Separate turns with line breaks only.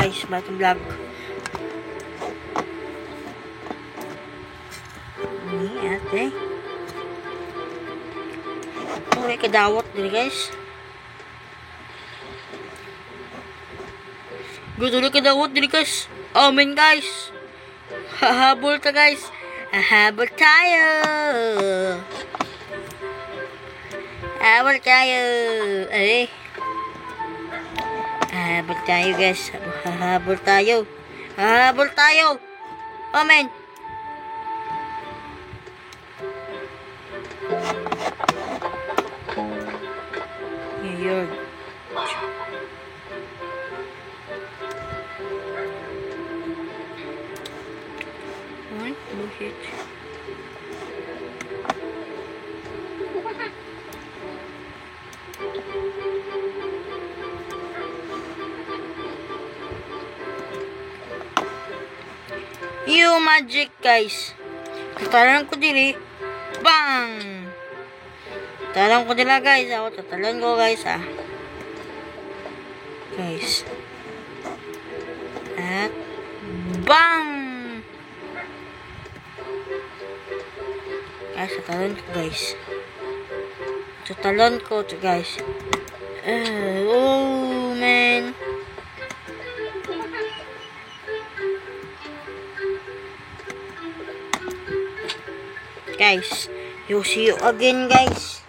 guys, batang vlog. Ni ate. Uri kadawat diri guys. Gusto kadawat diri guys. Amen guys. Hahabol ta guys. Hahabol tayo. Hahabol tayo. Ay. Hahabol tayo guys. Hahabol tayo. Hahabol tayo. Amen. Yun. Ay, bullshit. Yung magic guys. Tatalan ko diri. Bang! Tatalan ko nila guys. Ako tatalan ko guys Guys. At bang! Guys, tatalan ko guys. Tatalan ko to guys. Oh man. Guys, you'll see you again guys.